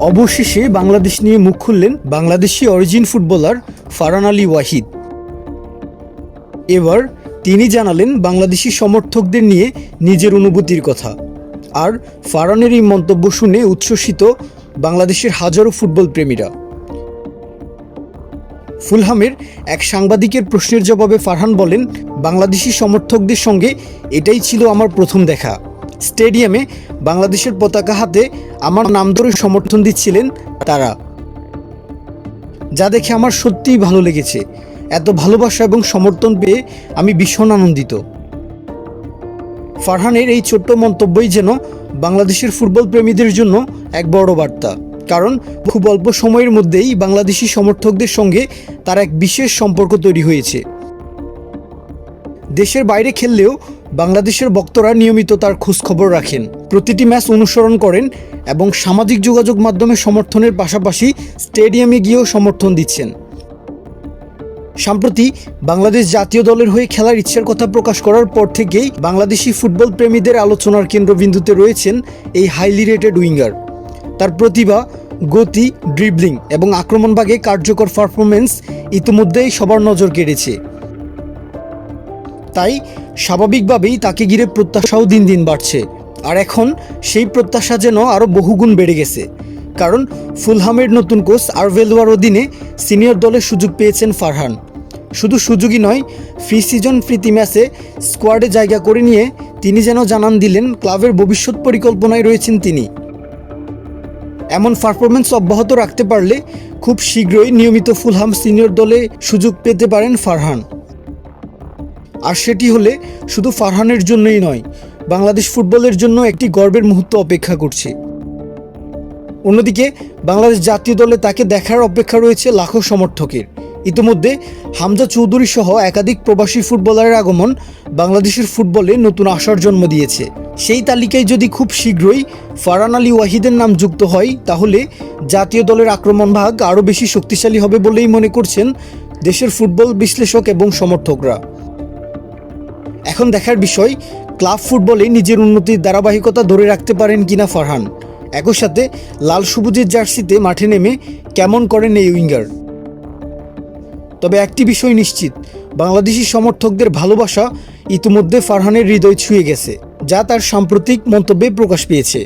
অবশেষে বাংলাদেশ নিয়ে মুখ খুললেন বাংলাদেশি অরিজিন ফুটবলার ফারহান আলী ওয়াহিদ। এবার তিনি জানালেন বাংলাদেশি সমর্থকদের নিয়ে নিজের অনুভূতির কথা। আর ফারহানের এই মন্তব্য শুনে উচ্ছ্বসিত বাংলাদেশের হাজারো ফুটবল প্রেমীরা। ফুলহামের এক সাংবাদিকের প্রশ্নের জবাবে ফারহান বলেন, বাংলাদেশি সমর্থকদের সঙ্গে এটাই ছিল আমার প্রথম দেখা। স্টেডিয়ামে বাংলাদেশের পতাকা হাতে আমার নাম ধরে সমর্থন দিচ্ছিলেন তারা, যা দেখে আমার সত্যিই ভালো লেগেছে। এত ভালোবাসা এবং সমর্থন পেয়ে আমি ভীষণ আনন্দিত। ফারহানের এই ছোট্ট মন্তব্যই যেন বাংলাদেশের ফুটবল প্রেমীদের জন্য এক বড় বার্তা, কারণ খুব অল্প সময়ের মধ্যেই বাংলাদেশি সমর্থকদের সঙ্গে তার এক বিশেষ সম্পর্ক তৈরি হয়েছে। দেশের বাইরে খেললেও বাংলাদেশের ভক্তরা নিয়মিত তার খোঁজখবর রাখেন, প্রতিটি ম্যাচ অনুসরণ করেন এবং সামাজিক যোগাযোগ মাধ্যমে সমর্থনের পাশাপাশি স্টেডিয়ামে গিয়েও সমর্থন দিচ্ছেন। সম্প্রতি বাংলাদেশ জাতীয় দলের হয়ে খেলার ইচ্ছার কথা প্রকাশ করার পর থেকেই বাংলাদেশি ফুটবল প্রেমীদের আলোচনার কেন্দ্রবিন্দুতে রয়েছেন এই হাইলি রেটেড উইঙ্গার। তার প্রতিভা, গতি, ড্রিবলিং এবং আক্রমণভাগে কার্যকর পারফরমেন্স ইতিমধ্যেই সবার নজর কেড়েছে। তাই স্বাভাবিকভাবেই তাকে ঘিরে প্রত্যাশাও দিন দিন বাড়ছে। আর এখন সেই প্রত্যাশা যেন আরও বহুগুণ বেড়ে গেছে, কারণ ফুলহামের নতুন কোচ আরভেলোয়ার অধীনে সিনিয়র দলে সুযোগ পেয়েছেন ফারহান। শুধু সুযোগই নয়, ফ্রি সিজন প্রীতি ম্যাচে স্কোয়াডে জায়গা করে নিয়ে তিনি যেন জানান দিলেন ক্লাবের ভবিষ্যৎ পরিকল্পনায় রয়েছেন তিনি। এমন পারফরমেন্স অব্যাহত রাখতে পারলে খুব শীঘ্রই নিয়মিত ফুলহাম সিনিয়র দলে সুযোগ পেতে পারেন ফারহান। আর সেটি হলে শুধু ফারহানের জন্যই নয়, বাংলাদেশ ফুটবলের জন্য একটি গর্বের মুহূর্ত অপেক্ষা করছে। অন্যদিকে বাংলাদেশ জাতীয় দলে তাকে দেখার অপেক্ষা রয়েছে লাখো সমর্থকের। ইতিমধ্যে হামজা চৌধুরী সহ একাধিক প্রবাসী ফুটবলারের আগমন বাংলাদেশের ফুটবলে নতুন আশার জন্ম দিয়েছে। সেই তালিকায় যদি খুব শীঘ্রই ফারহান আলী ওয়াহিদের নাম যুক্ত হয়, তাহলে জাতীয় দলের আক্রমণ ভাগ আরও বেশি শক্তিশালী হবে বলেই মনে করছেন দেশের ফুটবল বিশ্লেষক এবং সমর্থকরা। এখন দেখার বিষয়, ক্লাব ফুটবলে নিজের উন্নতির ধারাবাহিকতা ধরে রাখতে পারেন কিনা ফারহান। একই সাথে লাল সবুজের জার্সিতে মাঠে নেমে কেমন করেন এই উইঙ্গার। তবে একটি বিষয় নিশ্চিত, বাংলাদেশি সমর্থকদের ভালোবাসা ইতিমধ্যে ফারহানের হৃদয় ছুঁয়ে গেছে, যা তার সাম্প্রতিক মন্তব্যে প্রকাশ পেয়েছে।